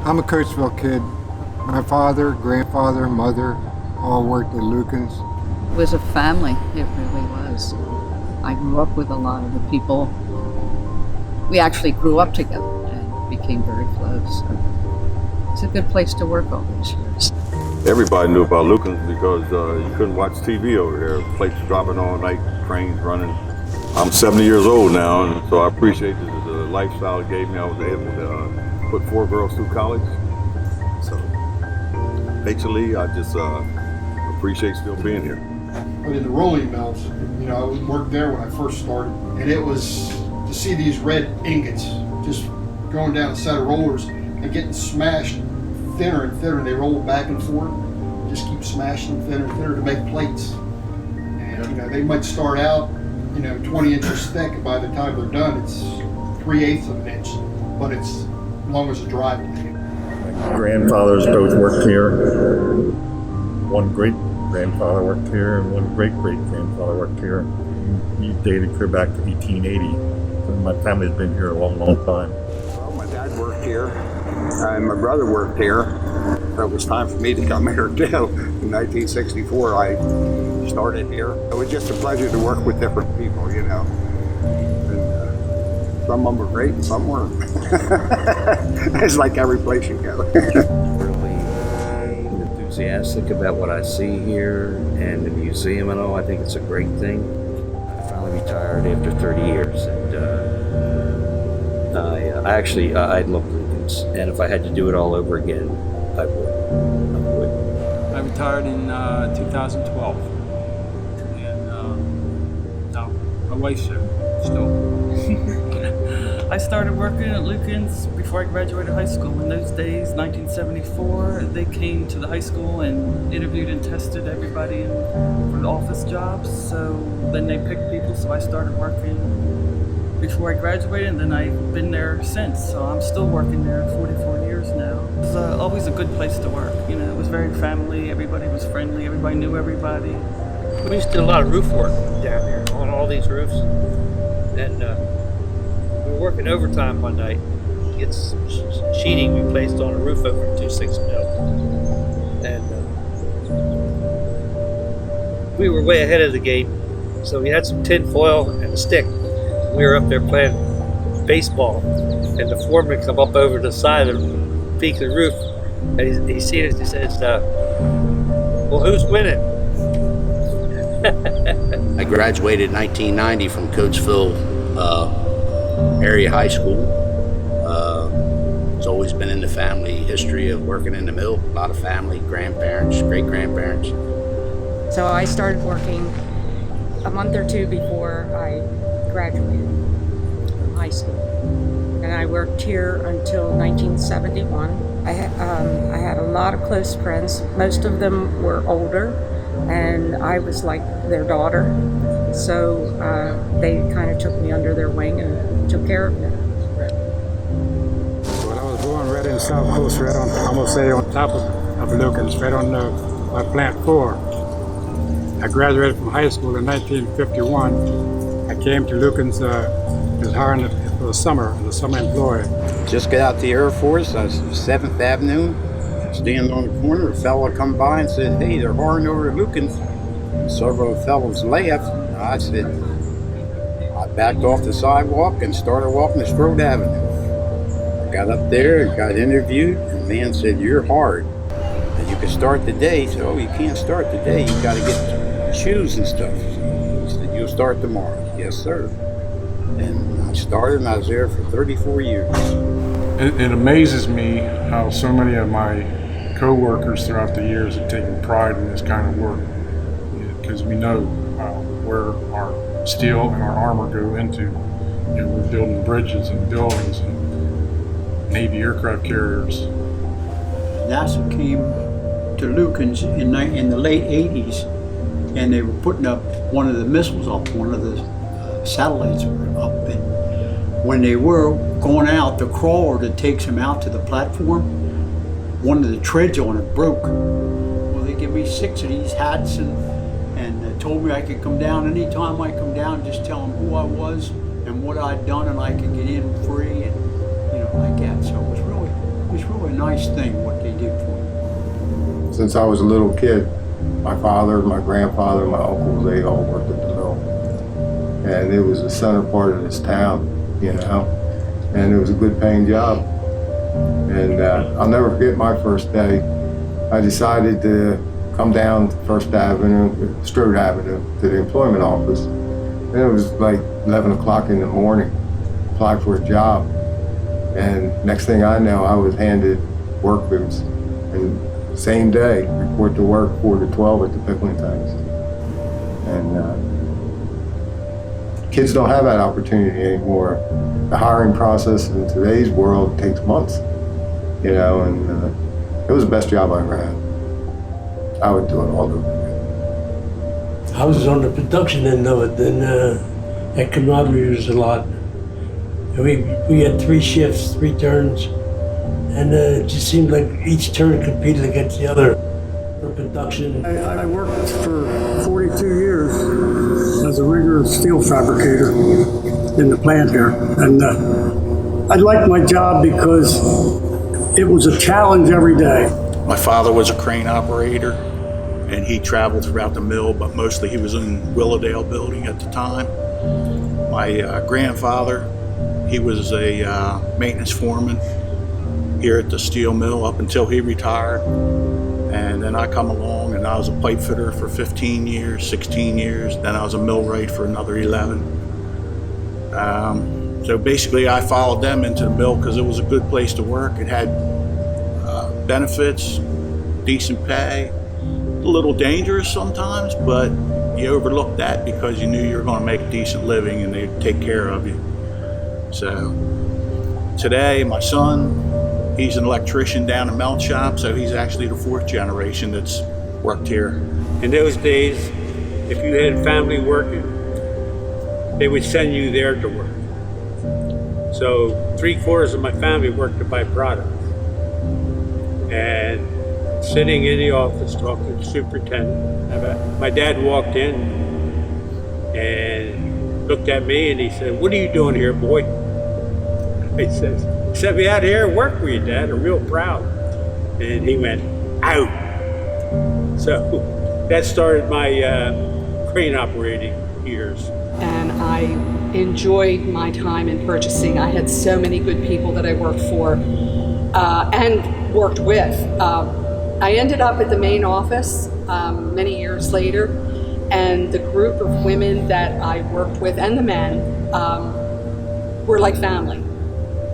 I'm a Coatesville kid. My father, grandfather, mother all worked at Lukens. It was a family, it really was. I grew up with a lot of the people. We actually grew up together and became very close. So it's a good place to work all these years. Everybody knew about Lukens because you couldn't watch TV over there. Plates dropping all night, trains running. I'm 70 years old now, and so I appreciate the lifestyle it gave me. I was able to put 4 girls through college. So basically, I just appreciate still being here. But in the rolling mills, I worked there when I first started, and it was to see these red ingots just going down a set of rollers and getting smashed thinner and thinner. They roll back and forth, just keep smashing them thinner and thinner to make plates. And they might start out 20 inches thick, and by the time they're done, it's 3/8 of an inch, but it's as long as a dry blade. My grandfathers both worked here. One great grandfather worked here, and one great great grandfather worked here. He dated clear back to 1880. So my family's been here a long, long time. Well, my dad worked here, and my brother worked here. So it was time for me to come here too. In 1964, I started here. It was just a pleasure to work with different people, And, some of them were great and some weren't. It's like every place you go. Really enthusiastic about what I see here and the museum and all. I think it's a great thing. I finally retired after 30 years, and I love Lukens, and if I had to do it all over again, I would. I retired in 2012, and my wife's there still. I started working at Lukens before I graduated high school. In those days, 1974, they came to the high school and interviewed and tested everybody for the office jobs. So then they picked people, so I started working before I graduated, and then I've been there since. So I'm still working there 44 years now. It was always a good place to work. It was very family, everybody was friendly, everybody knew everybody. We used to do a lot of roof work down here on all these roofs. And we were working overtime one night to get some sheeting we placed on a roof over at 26 Mill. And we were way ahead of the game, so we had some tin foil and a stick. We were up there playing baseball, and the foreman come up over the side of the peak of the roof, and he sees us. He says, "Well, who's winning?" I graduated in 1990 from Coatesville area high school. It's always been in the family history of working in the mill. A lot of family, grandparents, great-grandparents. So I started working a month or two before I graduated from high school. And I worked here until 1971. I had a lot of close friends. Most of them were older, and I was like their daughter. So they kind of took me under their wing and took care of me. Well, I was born right in the South Coast, right on, I'm gonna say on top of Lukens, right on plant 4. I graduated from high school in 1951. I came to Lukens, was hiring for the summer, as a summer employee. Just got out the Air Force on 7th Avenue, standing on the corner, a fella come by and said, "Hey, they're hiring over at Lukens." Several fellows laughed. I backed off the sidewalk and started walking the Strode Avenue. I got up there and got interviewed, and the man said, "You're hard. And you can start the day." I said, "Oh, you can't start the day. You got to get shoes and stuff." He said, "You'll start tomorrow." "Yes, sir." And I started, and I was there for 34 years. It amazes me how so many of my co-workers throughout the years have taken pride in this kind of work, because we know where our steel and our armor go into. We're building bridges and buildings and Navy aircraft carriers. NASA came to Lukens in the late 80s, and they were putting up one of the missiles up, one of the satellites were up, and when they were going out, the crawler that takes them out to the platform, one of the treads on it broke. Well, they give me 6 of these hats and told me I could come down anytime I come down, just tell them who I was and what I'd done, and I could get in free and like that. So it was really nice thing what they did for you. Since I was a little kid, my father, my grandfather, my uncles, they all worked at the mill. And it was the center part of this town, you know, and it was a good paying job. And I'll never forget my first day. I decided to come down First Avenue, Strode Avenue, to the employment office. And it was like 11 o'clock in the morning, applied for a job. And next thing I know, I was handed work boots. And same day, report to work 4 to 12 at the pickling tanks. And kids don't have that opportunity anymore. The hiring process in today's world takes months, you know, and it was the best job I ever had. I would do it all over again. I was on the production end of it, and that camaraderie was a lot. And we had 3 shifts, 3 turns, and it just seemed like each turn competed against the other for production. I worked for 42 years as a rigger steel fabricator in the plant here, and I liked my job because it was a challenge every day. My father was a crane operator, and he traveled throughout the mill, but mostly he was in Willowdale building at the time. My grandfather, he was a maintenance foreman here at the steel mill up until he retired. And then I come along and I was a pipe fitter for 15 years, 16 years. Then I was a millwright for another 11. So basically I followed them into the mill because it was a good place to work. It had benefits, decent pay, a little dangerous sometimes, but you overlooked that because you knew you were going to make a decent living and they'd take care of you. So today my son, he's an electrician down in melt shop, so he's actually the 4th generation that's worked here. In those days, if you had family working, they would send you there to work. So 3/4 of my family worked to buy products. And sitting in the office talking to the superintendent, my dad walked in and looked at me and he said, "What are you doing here, boy?" I said, "Sent me out here to work for you, Dad. I'm real proud." And he went, "Out." So that started my crane operating years. And I enjoyed my time in purchasing. I had so many good people that I worked for and worked with. I ended up at the main office many years later, and the group of women that I worked with and the men were like family.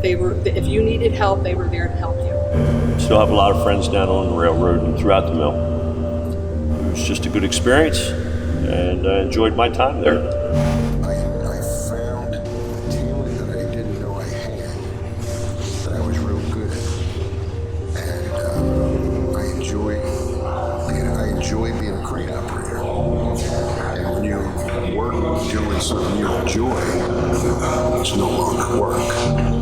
They were, if you needed help, they were there to help you. Still have a lot of friends down on the railroad and throughout the mill. It was just a good experience, and I enjoyed my time there. I found a talent that I didn't know I had, that I was real good at. And I enjoy being a crane operator. And when you work doing something you enjoy, it's no longer work.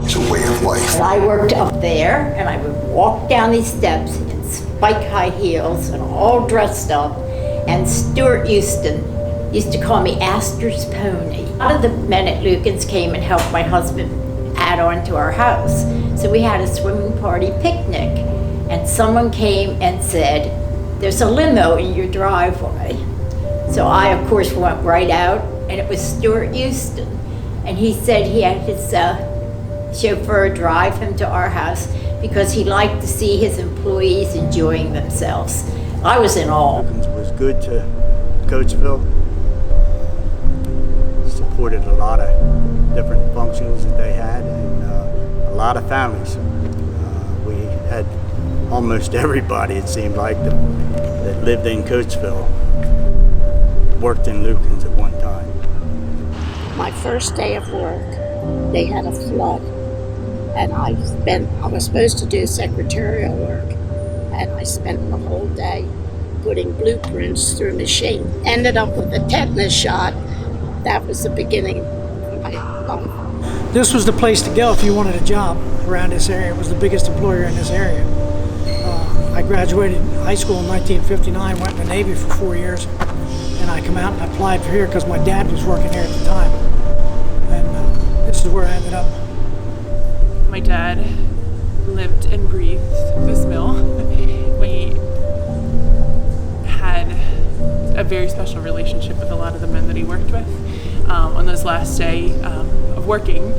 It's a way of life. And I worked up there, and I would walk down these steps in spike high heels and all dressed up. And Stuart Houston used to call me Astor's pony. A lot of the men at Lukens came and helped my husband add on to our house. So we had a swimming party picnic, and someone came and said, "There's a limo in your driveway." So I, of course, went right out, and it was Stuart Houston. And he said he had his chauffeur drive him to our house because he liked to see his employees enjoying themselves. I was in awe. Lukens was good to Coatesville. Supported a lot of different functions that they had, and a lot of families. We had almost everybody, it seemed like, that lived in Coatesville worked in Lukens at one time. My first day of work, they had a flood, and I was supposed to do secretarial work, and I spent the whole day putting blueprints through a machine. Ended up with a tetanus shot. That was the beginning of my life. This was the place to go if you wanted a job around this area. It was the biggest employer in this area. I graduated high school in 1959, went in the Navy for 4 years, and I come out and applied for here because my dad was working here at the time. And this is where I ended up. My dad lived and breathed this mill. We had a very special relationship with a lot of the men that he worked with. On those last day of working,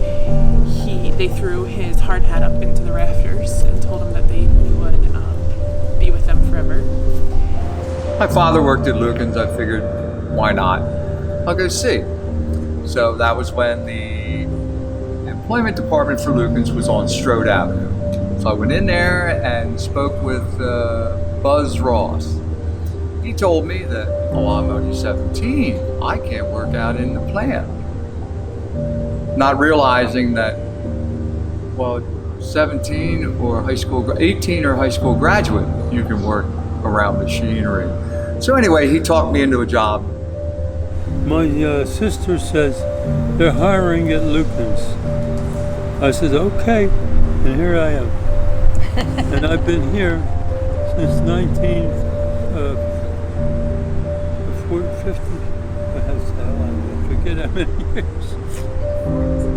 they threw his hard hat up into the rafters and told him that they would be with them forever. My father worked at Lukens. I figured, why not? I'll go see. So that was when the employment department for Lukens was on Strode Avenue. So I went in there and spoke with Buzz Ross. He told me that, oh, I'm only 17. I can't work out in the plant. Not realizing that, well, 17 or 18 or high school graduate, you can work around machinery. So anyway, he talked me into a job. My sister says they're hiring at Lukens. I said, okay, and here I am. And I've been here since 1950. I forget how many years.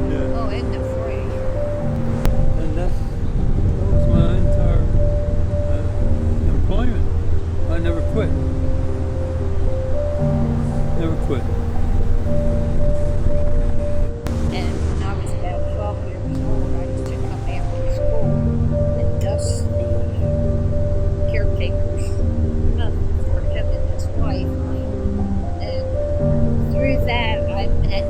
Yeah. Oh, isn't it free? And that was my entire employment. I never quit. Never quit. And when I was about 12 years old, I used to come after school and dust the caretaker's oven for him and his wife. And through that, I met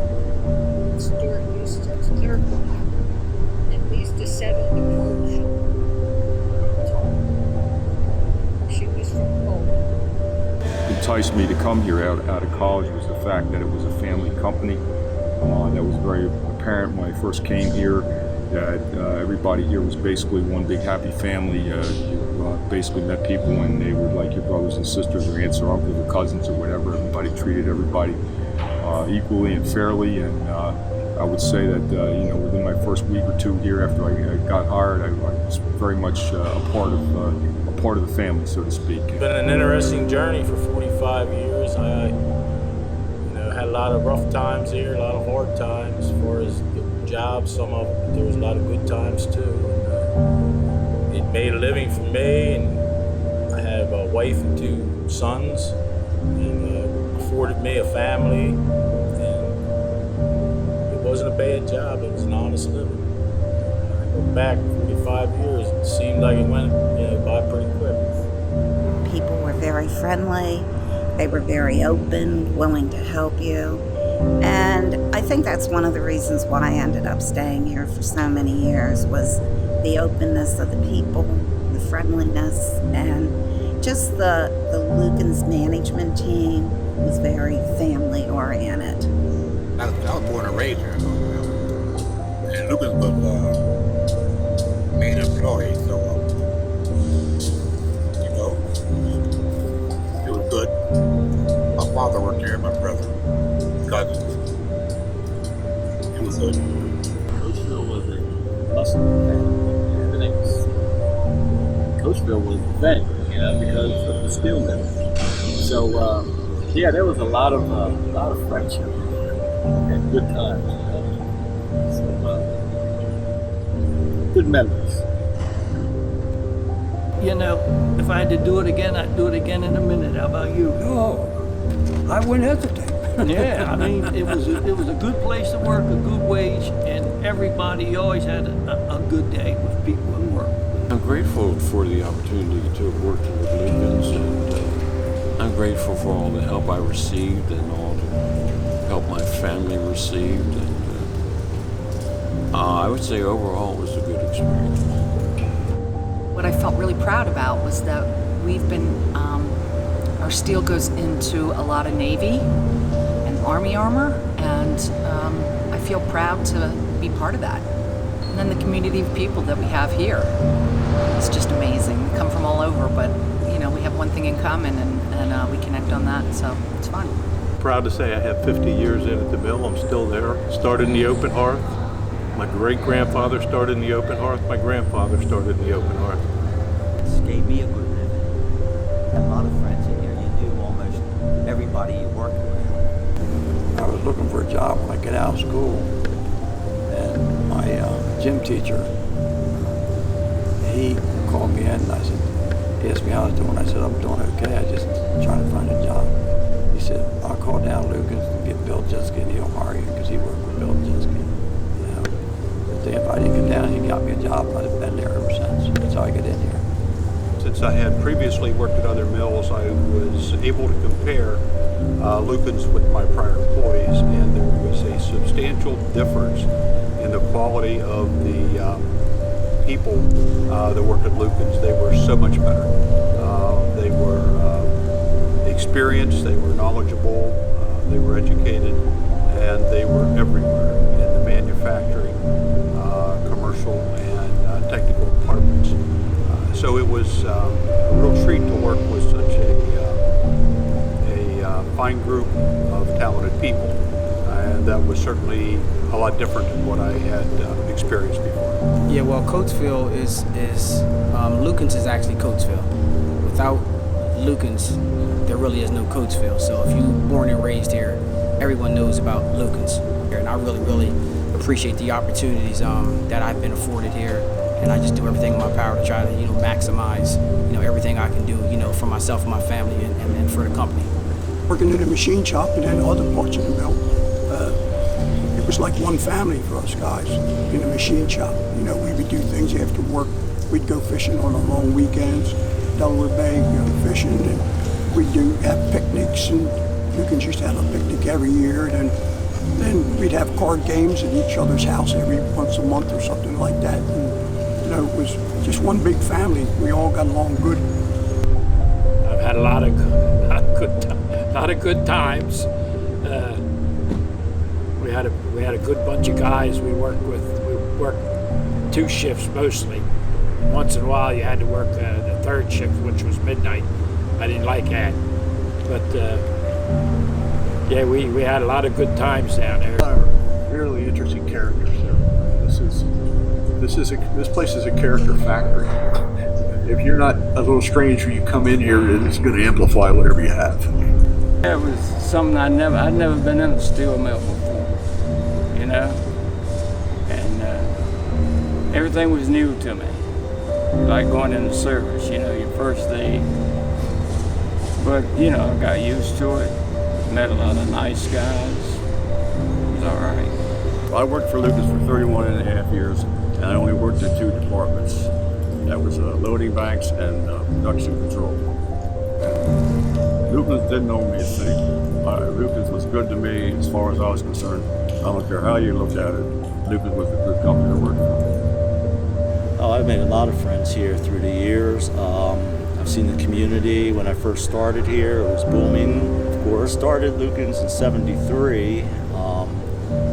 Stuart Houston's third wife. And we used to sit on the porch and talk. She was from Poland. Enticed me to come here out of college was the fact that it was a family company. That was very apparent when I first came here, that everybody here was basically one big happy family. You basically met people and they were like your brothers and sisters or aunts or uncles or cousins or whatever. Everybody treated everybody equally and fairly, and I would say that within my first week or two here after I got hired, I was very much a part of the family, so to speak. It's been an interesting journey for 45 years. I had a lot of rough times here, a lot of hard times as far as the job, some of it, but there was a lot of good times too. And, it made a living for me, and I have a wife and 2 sons, and afforded me a family, and it wasn't a bad job, it was an honest living. I go back 45 years, it seemed like it went by pretty quick. People were very friendly, they were very open, willing to help you, and I think that's one of the reasons why I ended up staying here for so many years was the openness of the people, the friendliness, and just the Lukens management team was very family oriented. I was born and raised here, and Lukens was main employee, so it was good. My father worked here, my brother, cousins. It was good. Coatesville was a hustle. Coatesville was the thing, because of the steel mill. So there was a lot of friendship and good times. So good memories. If I had to do it again, I'd do it again in a minute. How about you? Oh, I wouldn't hesitate. Yeah, I mean, it was a good place to work, a good wage, and everybody always had a good day with people at work. I'm grateful for the opportunity to have worked with Lukens, and I'm grateful for all the help I received and all the help my family received, and I would say overall it was a good experience. What I felt really proud about was that we've been, our steel goes into a lot of Navy and Army armor, and I feel proud to be part of that. And then the community of people that we have here, it's just amazing. We come from all over, but we have one thing in common, and we connect on that, so it's fun. Proud to say I have 50 years in at the mill. I'm still there. Started in the open hearth. My great-grandfather started in the open hearth. My grandfather started in the open hearth. This gave me a good living. Had a lot of friends in here. You knew almost everybody you worked with. I was looking for a job when I got out of school, and my gym teacher called me in and I said, he asked me how I was doing. I said, I'm doing okay. I just trying to find a job. He said, I'll call down Lukens and get Bill Jinsky and he'll hire you because he worked with Bill Jinsky. You know, but if I didn't get down, he got me a job. I've been there ever since. That's how I got in here. Since I had previously worked at other mills, I was able to compare Lukens with my prior employees, and there was a substantial difference in the quality of the people that worked at Lukens. They were so much better. They were experienced, they were knowledgeable, they were educated, and they were everywhere in the manufacturing, commercial, and technical departments. So it was a real treat to work with such a fine group of talented people, and that was certainly a lot different than what I had experienced before. Yeah, well, Coatesville is Lukens is actually Coatesville. Without Lukens, there really is no Coatesville. So if you're born and raised here, everyone knows about Lukens. And I really, really appreciate the opportunities that I've been afforded here. And I just do everything in my power to try to, maximize, everything I can do, for myself and my family and for the company. Working in the machine shop and then other parts of the mill, it was like one family for us guys in the machine shop. We would do things after work. We'd go fishing on our long weekends, Delaware Bay, fishing, and we'd have picnics, and Lukens used to have a picnic every year, and then we'd have card games at each other's house every once a month or something like that. And, it was just one big family. We all got along good. I've had a lot of good times. We had a good bunch of guys we worked with. We worked 2 shifts mostly. Once in a while you had to work the 3rd shift, which was midnight. I didn't like that. But yeah, we had a lot of good times down there. A lot of really interesting characters there. This place is a character factory. If you're not a little strange when you come in here, it's going to amplify whatever you have. It was something I'd never been in a steel mill before, and everything was new to me. Like going into service, your first day. But I got used to it. Met a lot of nice guys. It was all right. I worked for Lukens for 31 and a half years, and I only worked in 2 departments. That was loading banks and production control. Lukens didn't owe me a thing. Lukens was good to me as far as I was concerned. I don't care how you looked at it. Lukens was a good company to work for. Oh, I've made a lot of friends here through the years. I've seen the community. When I first started here, it was booming. Of course, started Lukens in '73.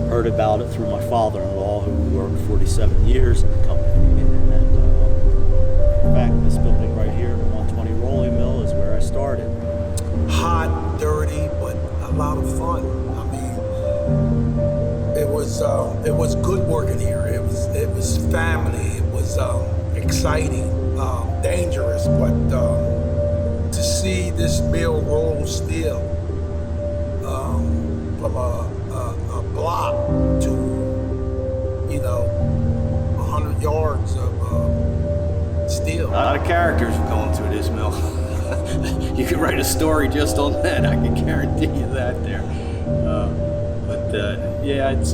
Heard about it through my father-in-law, who worked 47 years in the company. And in fact, this building right here, the 120 rolling mill, is where I started. Hot, dirty, but a lot of fun. I mean, it was good working here. It was family. It was exciting, dangerous, but to see this mill roll steel from a block to 100 yards of steel. A lot of characters are going through this mill. You could write a story just on that. I can guarantee you that there. Yeah, it's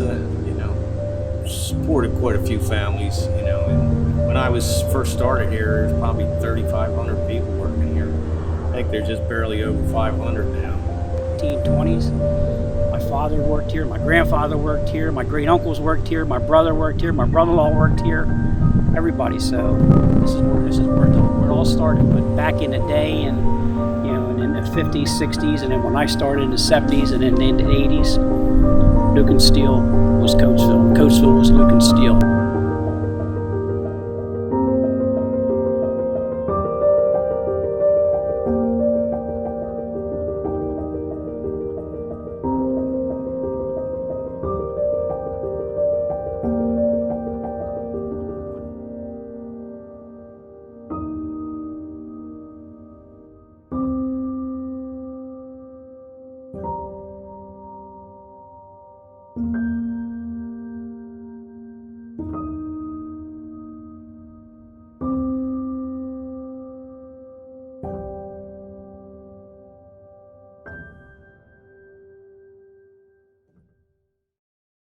supported quite a few families. And when I was first started here, there was probably 3,500 people working here. I think they're just barely over 500 now. 1920s. My father worked here, my grandfather worked here, my great uncles worked here, my brother worked here, my brother-in-law worked here, everybody. So this is where it all started. But back in the day, and in the 50s, 60s, and then when I started in the 70s, and then in the 80s, Lukens Steel was Coatesville. Coatesville was Lukens Steel.